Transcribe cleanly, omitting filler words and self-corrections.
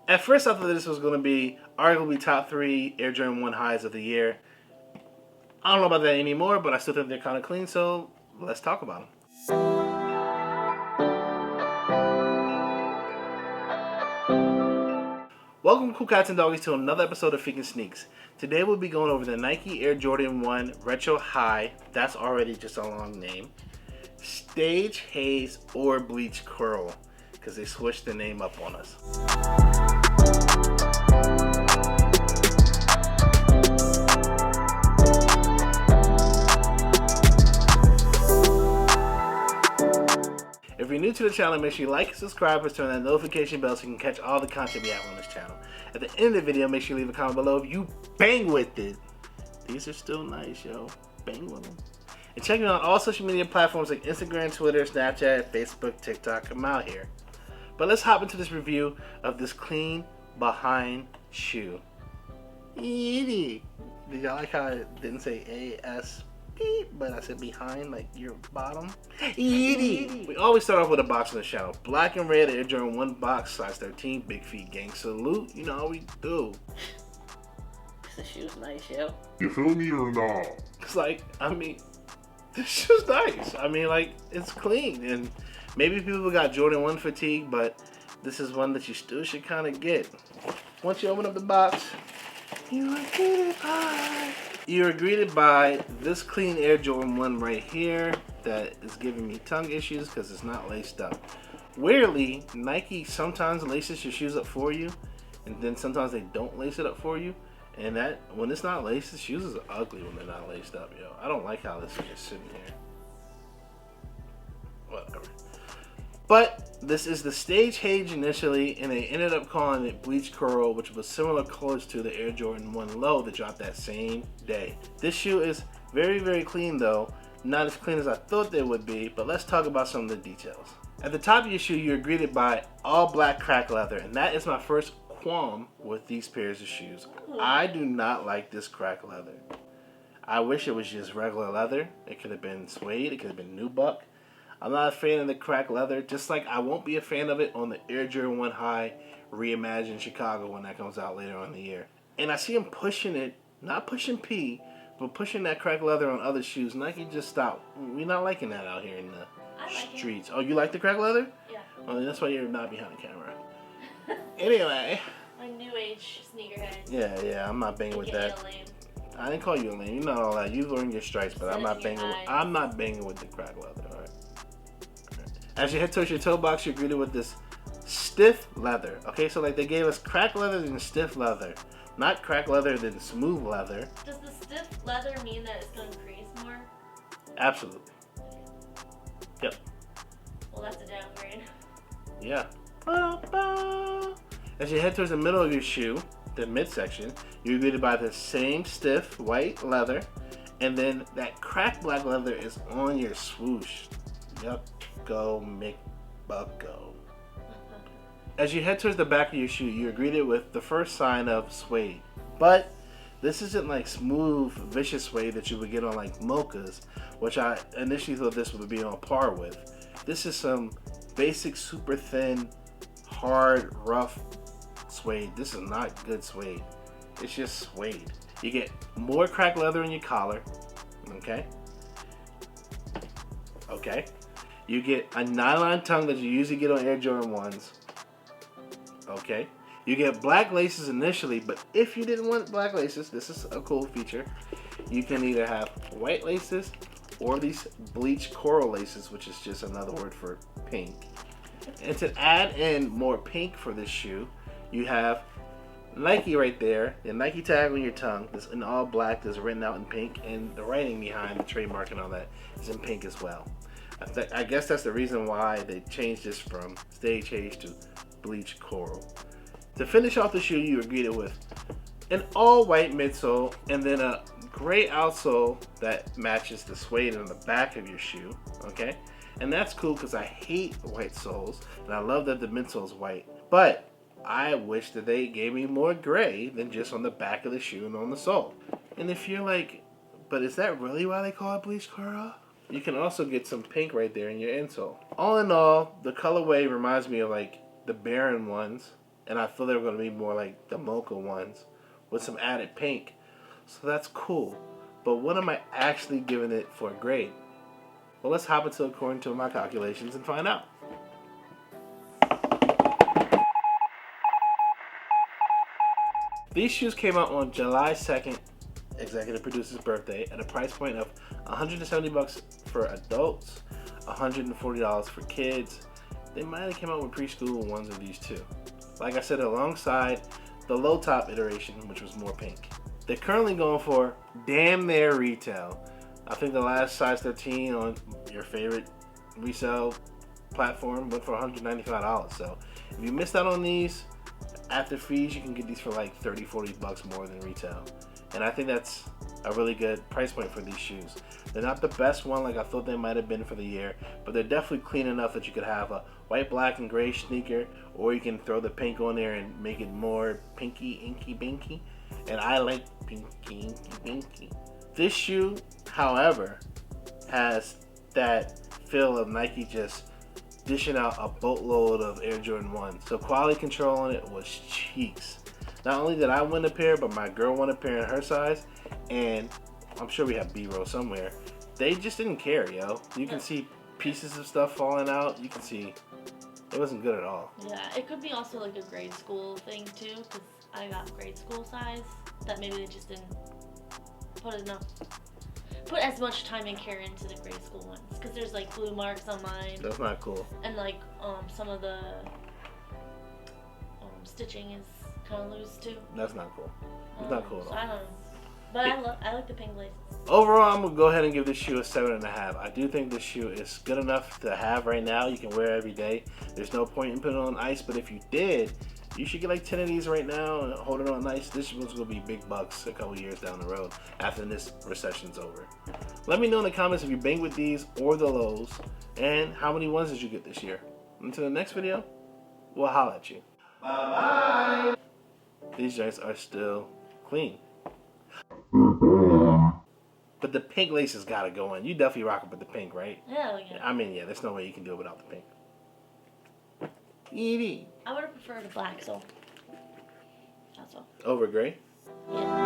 At first, I thought this was going to be arguably top 3 Air Jordan 1 highs of the year. I don't know about that anymore, but I still think they're kind of clean, so let's talk about them. Welcome, cool cats and doggies, to another episode of FiqNSneaks. Today we'll be going over the Nike Air Jordan 1 Retro High, that's already just a long name, Stage Haze or Bleached Coral, because they switched the name up on us. If you're new to the channel, make sure you like, subscribe, and turn that notification bell so you can catch all the content we have on this channel. At the end of the video, make sure you leave a comment below if you bang with it. These are still nice, yo. Bang with them. And check me out on all social media platforms like Instagram, Twitter, Snapchat, Facebook, TikTok. I'm out here. But let's hop into this review of this clean behind shoe. Did y'all like how it didn't say AS? But I said behind, like your bottom. We always start off with a box on the channel. Black and red Air Jordan 1 box, size 13, big feet gang. Salute, you know how we do. The shoe's nice, yo. You feel me or not? It's like, I mean, this shoe's nice. I mean, like, it's clean. And maybe people got Jordan 1 fatigue, but this is one that you still should kind of get. Once you open up the box, you are greeted by this clean Air Jordan 1 right here that is giving me tongue issues because it's not laced up. Weirdly, Nike sometimes laces your shoes up for you, and then sometimes they don't lace it up for you. And that, when it's not laced, the shoes is ugly when they're not laced up, yo. I don't like how this is just sitting here. Whatever. But this is the Stage Haze initially, and they ended up calling it Bleached Coral, which was similar colors to the Air Jordan 1 Low that dropped that same day. This shoe is very, very clean though. Not as clean as I thought they would be, but let's talk about some of the details. At the top of your shoe, you're greeted by all black crack leather, and that is my first qualm with these pairs of shoes. I do not like this crack leather. I wish it was just regular leather. It could have been suede, it could have been nubuck. I'm not a fan of the crack leather, just like I won't be a fan of it on the Air Jordan 1 High Reimagined Chicago when that comes out later on in the year. And I see them pushing it, not pushing P, but pushing that crack leather on other shoes. Nike, just stop. We're not liking that out here in the streets. Oh, you like the crack leather? Yeah. Well, that's why you're not behind the camera. Anyway. My new age sneakerhead. Yeah, I'm not banging with that. I didn't call you a lame. You're not all that. You've earned your stripes, but I'm not banging with the crack leather. All right. As you head towards your toe box, you're greeted with this stiff leather. Okay, so like they gave us crack leather and stiff leather, not crack leather then smooth leather. Does the stiff leather mean that it's going to crease more? Absolutely. Yep. Well, that's a downgrade. Yeah. As you head towards the middle of your shoe, the midsection, you're greeted by the same stiff white leather, and then that cracked black leather is on your swoosh. Yep. Go McBucko. As you head towards the back of your shoe, you're greeted with the first sign of suede. But this isn't like smooth, vicious suede that you would get on like mochas, which I initially thought this would be on par with. This is some basic, super thin, hard, rough suede. This is not good suede. It's just suede. You get more cracked leather in your collar. Okay. You get a nylon tongue that you usually get on Air Jordan 1s. Okay. You get black laces initially, but if you didn't want black laces, this is a cool feature. You can either have white laces or these bleached coral laces, which is just another word for pink. And to add in more pink for this shoe, you have Nike right there, the Nike tag on your tongue. This in all black, that's written out in pink, and the writing behind the trademark and all that is in pink as well. I guess that's the reason why they changed this from Stage Haze to Bleached Coral. To finish off the shoe, you are greeted with an all-white midsole and then a gray outsole that matches the suede on the back of your shoe. Okay, and that's cool because I hate white soles, and I love that the midsole is white. But I wish that they gave me more gray than just on the back of the shoe and on the sole. And if you're like, but is that really why they call it Bleached Coral? You can also get some pink right there in your insole. All in all, the colorway reminds me of like the Baron ones and I thought they were going to be more like the mocha ones with some added pink. So that's cool. But what am I actually giving it for a grade? Well, let's hop into according to my calculations and find out. These shoes came out on July 2nd, executive producer's birthday, at a price point of $170 for adults, $140 for kids. They might have came out with preschool ones of these too. Like I said, alongside the low top iteration, which was more pink. They're currently going for damn near retail. I think the last size 13 on your favorite resale platform went for $195. So if you missed out on these, after fees, you can get these for like 30, 40 bucks more than retail. And I think that's a really good price point for these shoes. They're not the best one like I thought they might have been for the year, but they're definitely clean enough that you could have a white, black, and gray sneaker, or you can throw the pink on there and make it more pinky, inky, binky. And I like pinky, inky, binky. This shoe, however, has that feel of Nike just dishing out a boatload of Air Jordan 1. So quality control on it was cheeks. Not only did I win a pair, but my girl won a pair in her size, and I'm sure we have B-roll somewhere. They just didn't care, yo. You can see pieces of stuff falling out. You can see it wasn't good at all. Yeah, it could be also like a grade school thing too, because I got grade school size, that maybe they just didn't put as much time and care into the grade school ones, because there's like blue marks on mine. That's not cool. And like some of the stitching is kind of loose too. That's not cool. It's not cool at all. So I don't know. But I like the pink laces. Overall, I'm going to go ahead and give this shoe a 7.5. I do think this shoe is good enough to have right now. You can wear it every day. There's no point in putting it on ice, but if you did, you should get like 10 of these right now and hold it on ice. This one's going to be big bucks a couple years down the road after this recession's over. Let me know in the comments if you bang with these or the lows, and how many ones did you get this year. Until the next video, we'll holla at you. Bye-bye. These joints are still clean. But the pink laces gotta go in. You definitely rock it with the pink, right? Yeah. I mean, yeah, there's no way you can do it without the pink. Edie. I would have preferred a black, so that's all. Over gray? Yeah.